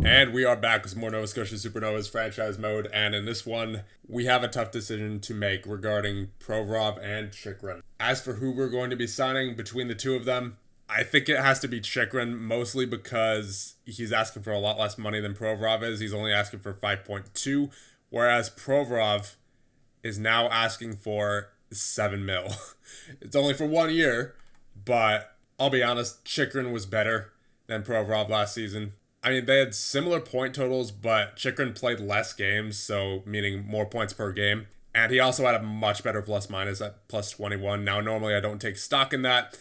And we are back with some more Nova Scotia Supernovas franchise mode, and in this one, we have a tough decision to make regarding Provorov and Chychrun. As for who we're going to be signing between the two of them, I think it has to be Chychrun, mostly because he's asking for a lot less money than Provorov is. He's only asking for 5.2, whereas Provorov is now asking for 7 mil. It's only for 1 year, but I'll be honest, Chychrun was better than Provorov last season. I mean, they had similar point totals, but Chychrun played less games, so meaning more points per game. And he also had a much better plus-minus at plus 21. Now, normally I don't take stock in that,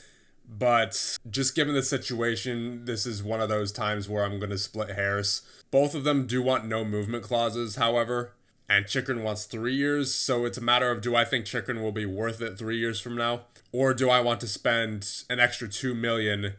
but just given the situation, this is one of those times where I'm going to split hairs. Both of them do want no movement clauses, however, and Chychrun wants 3 years, so it's a matter of, do I think Chychrun will be worth it 3 years from now? Or do I want to spend an extra $2 million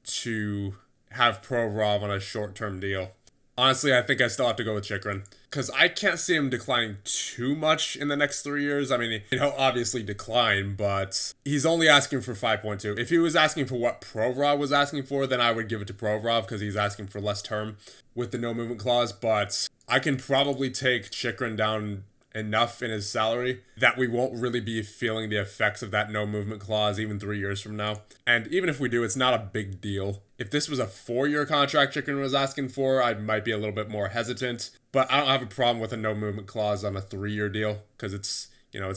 to have Provorov on a short-term deal? Honestly, I think I still have to go with Chychrun, because I can't see him declining too much in the next 3 years. I mean, he'll obviously decline, but he's only asking for 5.2. If he was asking for what Provorov was asking for, then I would give it to Provorov, because he's asking for less term with the no movement clause, but I can probably take Chychrun down enough in his salary that we won't really be feeling the effects of that no movement clause even 3 years from now. And even if we do, it's not a big deal. If this was a 4-year contract Chychrun was asking for, I might be a little bit more hesitant, but I don't have a problem with a no movement clause on a 3-year deal, because it's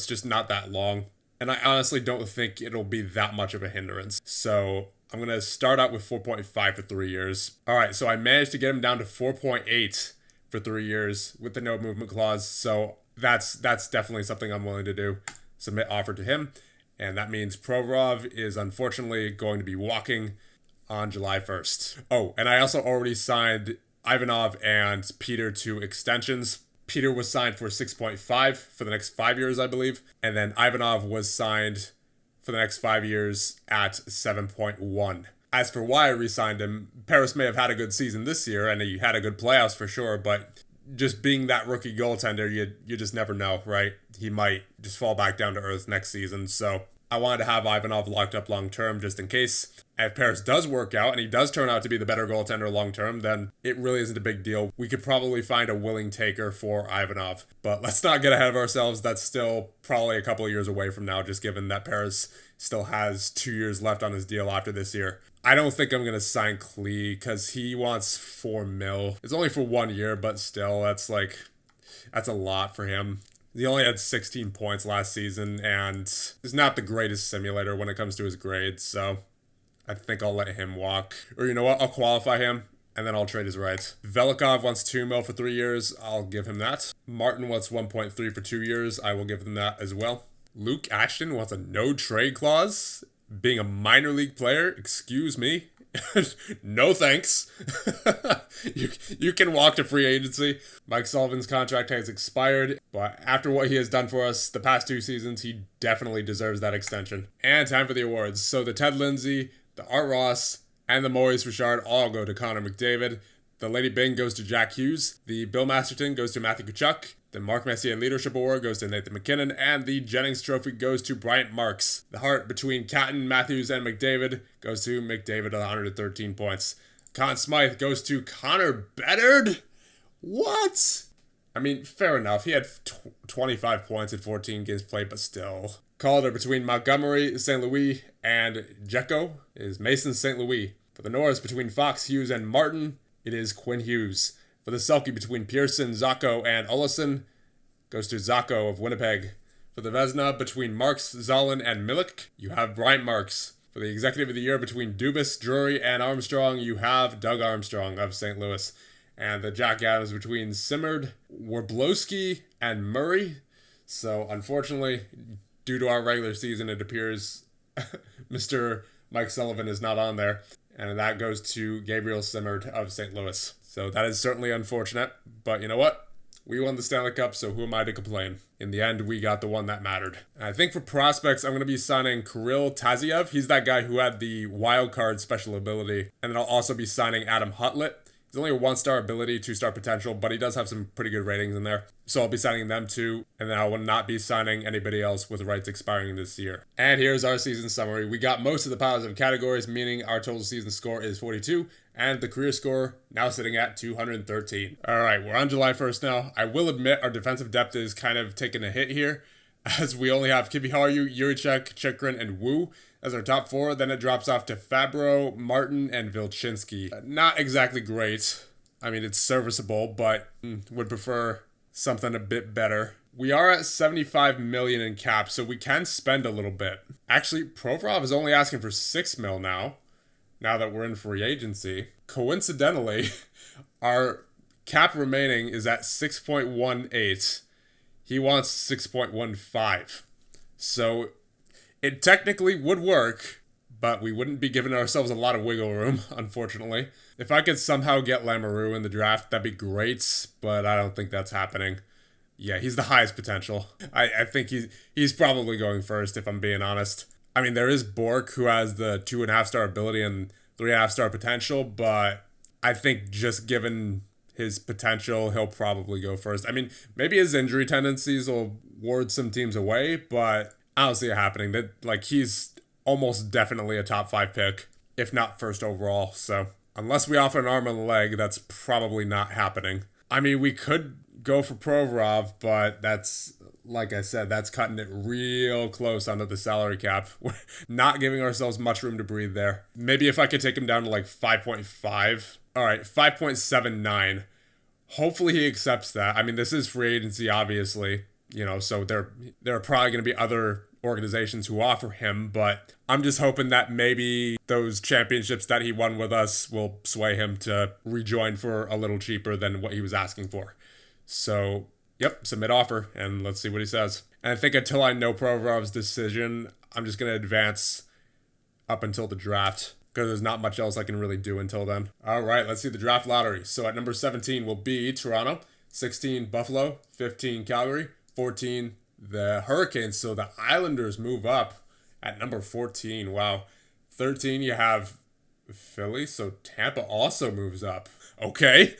just not that long. And I honestly don't think it'll be that much of a hindrance. So I'm going to start out with 4.5 for 3 years. All right, so I managed to get him down to 4.8 for 3 years with the no movement clause. So that's definitely something I'm willing to do. Submit offer to him. And that means Provorov is unfortunately going to be walking on July 1st. Oh, and I also already signed Ivanov and Peter to extensions. Peter was signed for 6.5 for the next 5 years, I believe. And then Ivanov was signed for the next 5 years at 7.1. As for why I re-signed him, Paris may have had a good season this year, and he had a good playoffs for sure, but just being that rookie goaltender, you just never know, right? He might just fall back down to earth next season. So I wanted to have Ivanov locked up long term just in case. And if Paris does work out and he does turn out to be the better goaltender long term, then it really isn't a big deal. We could probably find a willing taker for Ivanov. But let's not get ahead of ourselves. That's still probably a couple of years away from now, just given that Paris still has 2 years left on his deal after this year. I don't think I'm going to sign Klee because he wants 4 mil. It's only for 1 year, but still, that's a lot for him. He only had 16 points last season, and is not the greatest simulator when it comes to his grades, so I think I'll let him walk. Or you know what? I'll qualify him, and then I'll trade his rights. Velikov wants 2 mil for 3 years. I'll give him that. Martin wants 1.3 for 2 years. I will give him that as well. Luke Ashton wants a no-trade clause. Being a minor league player, excuse me. No thanks. You can walk to free agency. Mike Sullivan's contract has expired, but after what he has done for us the past 2 seasons, he definitely deserves that extension. And time for the awards. So the Ted Lindsay, the Art Ross, and the Maurice Richard all go to Connor McDavid. The Lady Byng goes to Jack Hughes. The Bill Masterton goes to Matthew Tkachuk. The Mark Messier Leadership Award goes to Nathan McKinnon, and the Jennings Trophy goes to Bryant Marks. The heart between Catton, Matthews, and McDavid goes to McDavid at 113 points. Conn Smythe goes to Connor Bedard? What? I mean, fair enough. He had 25 points in 14 games played, but still. Calder between Montgomery, St. Louis, and Jekko is Mason St. Louis. For the Norris between Fox, Hughes, and Martin, it is Quinn Hughes. For the Selke between Pearson, Zacco, and Olesen, goes to Zacco of Winnipeg. For the Vezina between Marks, Zalin, and Milik, you have Bryant Marks. For the Executive of the Year between Dubas, Drury, and Armstrong, you have Doug Armstrong of St. Louis. And the Jack Adams between Simard, Warblowski, and Murray. So, unfortunately, due to our regular season, it appears Mr. Mike Sullivan is not on there. And that goes to Gabriel Simard of St. Louis. So that is certainly unfortunate, but you know what? We won the Stanley Cup, so who am I to complain? In the end, we got the one that mattered. And I think for prospects, I'm going to be signing Kirill Taziev. He's that guy who had the wild card special ability. And then I'll also be signing Adam Hutlett. He's only a 1-star ability, 2-star potential, but he does have some pretty good ratings in there. So I'll be signing them too, and then I will not be signing anybody else with rights expiring this year. And here's our season summary. We got most of the positive categories, meaning our total season score is 42, and the career score now sitting at 213. All right, we're on July 1st now. I will admit our defensive depth is kind of taking a hit here, as we only have Kiviharyu, Yurichek, Chikrin, and Wu as our top 4. Then it drops off to Fabro, Martin, and Vilchinsky. Not exactly great. I mean, it's serviceable, but would prefer something a bit better. We are at 75 million in cap, so we can spend a little bit. Actually, Provorov is only asking for 6 mil now that we're in free agency. Coincidentally, our cap remaining is at 6.18. He wants 6.15. So it technically would work, but we wouldn't be giving ourselves a lot of wiggle room, unfortunately. If I could somehow get Lamoureux in the draft, that'd be great, but I don't think that's happening. Yeah, he's the highest potential. I think he's probably going first, if I'm being honest. I mean, there is Bork, who has the 2.5-star ability and 3.5-star potential, but I think just given his potential, he'll probably go first. I mean, maybe his injury tendencies will ward some teams away, but I don't see it happening. He's almost definitely a top 5 pick, if not first overall. So unless we offer an arm and a leg, that's probably not happening. I mean, we could go for Provorov, but that's, like I said, that's cutting it real close under the salary cap. We're not giving ourselves much room to breathe there. Maybe if I could take him down to 5.5. All right, 5.79. Hopefully he accepts that. I mean, this is free agency, obviously, so there are probably going to be other organizations who offer him, but I'm just hoping that maybe those championships that he won with us will sway him to rejoin for a little cheaper than what he was asking for. So, yep, submit offer, and let's see what he says. And I think until I know Provorov's decision, I'm just going to advance up until the draft, because there's not much else I can really do until then. All right, let's see the draft lottery. So at number 17 will be Toronto, 16 Buffalo, 15 Calgary, 14 the Hurricanes. So the Islanders move up at number 14. Wow. 13 you have Philly, so Tampa also moves up. Okay.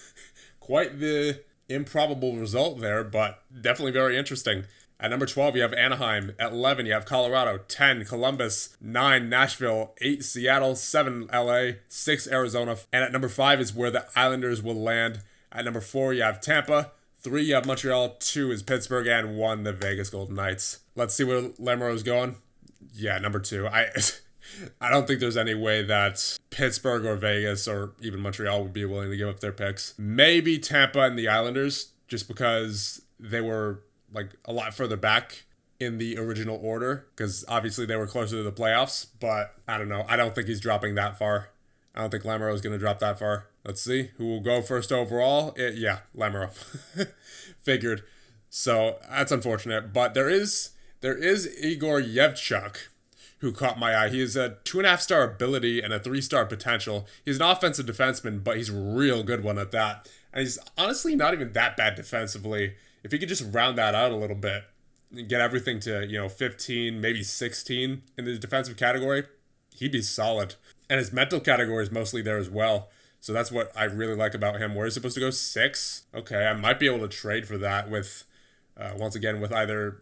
Quite the improbable result there, but definitely very interesting. At number 12, you have Anaheim. At 11, you have Colorado. 10, Columbus. 9, Nashville. 8, Seattle. 7, LA. 6, Arizona. And at number 5 is where the Islanders will land. At number 4, you have Tampa. 3, you have Montreal. 2 is Pittsburgh. And 1, the Vegas Golden Knights. Let's see where Lamoureux's going. Yeah, number 2. I don't think there's any way that Pittsburgh or Vegas or even Montreal would be willing to give up their picks. Maybe Tampa and the Islanders, just because they were a lot further back in the original order, because obviously they were closer to the playoffs, but I don't know. I don't think he's dropping that far. I don't think Lamoureux is going to drop that far. Let's see who will go first overall. Yeah, Lamoureux. Figured. So that's unfortunate, but there is Igor Yevchuk, who caught my eye. He is a 2.5-star ability and a 3-star potential. He's an offensive defenseman, but he's a real good one at that. And he's honestly not even that bad defensively. If he could just round that out a little bit and get everything to, 15, maybe 16 in the defensive category, he'd be solid. And his mental category is mostly there as well. So that's what I really like about him. Where he's supposed to go 6? Okay, I might be able to trade for that with, once again, with either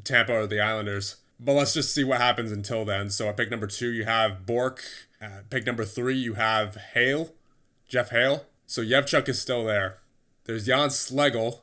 Tampa or the Islanders. But let's just see what happens until then. So at pick number 2, you have Bork. At pick number 3, you have Jeff Hale. So Yevchuk is still there. There's Jan Schlegel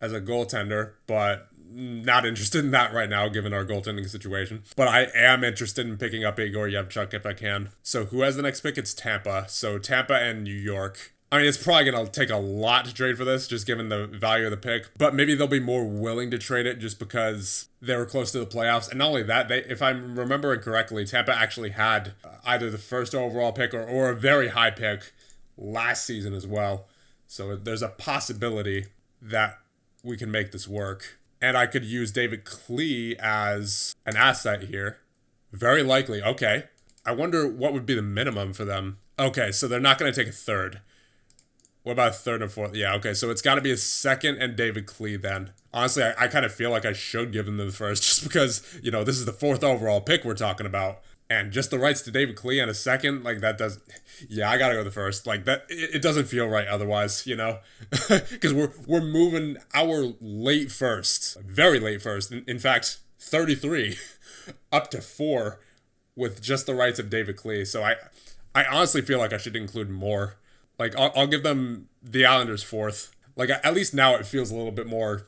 as a goaltender, but not interested in that right now given our goaltending situation. But I am interested in picking up Igor Yevchuk if I can. So who has the next pick? It's Tampa. So Tampa and New York. I mean, it's probably going to take a lot to trade for this, just given the value of the pick. But maybe they'll be more willing to trade it just because they were close to the playoffs. And not only that, if I'm remembering correctly, Tampa actually had either the first overall pick or a very high pick last season as well. So there's a possibility that we can make this work. And I could use David Klee as an asset here. Very likely. Okay. I wonder what would be the minimum for them. Okay, so they're not going to take a third. What about a third and fourth? Yeah, okay, so it's got to be a second and David Klee then. Honestly, I kind of feel like I should give them the first just because, this is the 4th overall pick we're talking about. And just the rights to David Klee in a second, like that does, yeah, I gotta go the first. Like that, it doesn't feel right otherwise, you know, because we're moving our late first, very late first. In fact, 33 up to 4 with just the rights of David Klee. So I honestly feel like I should include more. Like I'll give them the Islanders 4th. Like at least now it feels a little bit more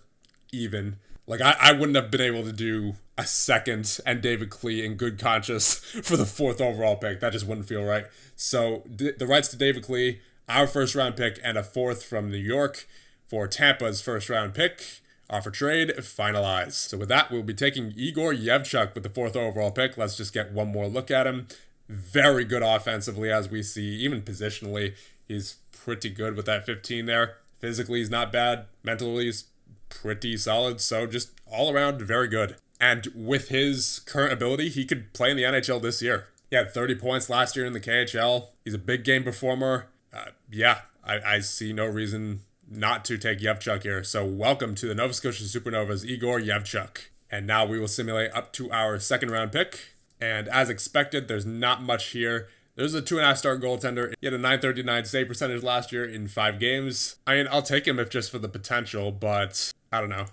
even. Like I wouldn't have been able to do a 2nd and David Klee in good conscience for the 4th overall pick. That just wouldn't feel right. So the rights to David Klee, our 1st round pick, and a 4th from New York for Tampa's 1st round pick. Offer trade finalized. So with that, we'll be taking Igor Yevchuk with the 4th overall pick. Let's just get one more look at him. Very good offensively, as we see. Even positionally, he's pretty good with that 15 there. Physically, he's not bad. Mentally, he's pretty solid. So just all around, very good. And with his current ability, he could play in the NHL this year. He had 30 points last year in the KHL. He's a big game performer. I see no reason not to take Yevchuk here. So welcome to the Nova Scotia Supernovas, Igor Yevchuk. And now we will simulate up to our 2nd round pick. And as expected, there's not much here. There's a 2.5-star goaltender. He had a .939 save percentage last year in 5 games. I mean, I'll take him if just for the potential, but I don't know.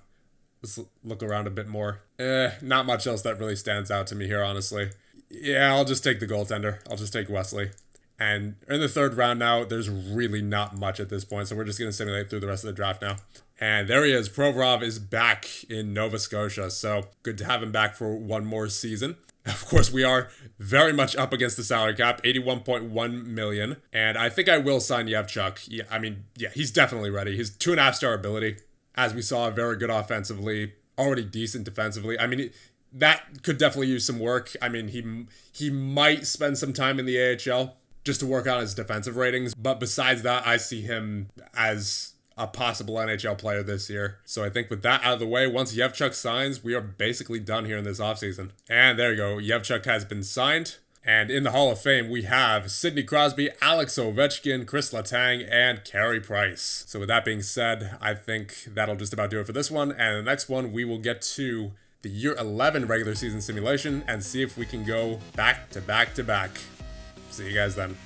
Let's look around a bit more. Not much else that really stands out to me here, honestly. Yeah, I'll just take the goaltender. I'll just take Wesley. And in the 3rd round now, there's really not much at this point, so we're just going to simulate through the rest of the draft now. And there he is. Provorov is back in Nova Scotia, so good to have him back for one more season. Of course, we are very much up against the salary cap, $81.1 million. And I think I will sign Yevchuk. Yeah, he's definitely ready. His 2.5-star ability, as we saw, very good offensively, already decent defensively. I mean, that could definitely use some work. I mean, he might spend some time in the AHL just to work on his defensive ratings. But besides that, I see him as a possible NHL player this year. So I think with that out of the way, once Yevchuk signs, we are basically done here in this offseason. And there you go. Yevchuk has been signed. And in the Hall of Fame, we have Sidney Crosby, Alex Ovechkin, Chris Letang, and Carey Price. So with that being said, I think that'll just about do it for this one. And the next one, we will get to the Year 11 regular season simulation and see if we can go back to back to back. See you guys then.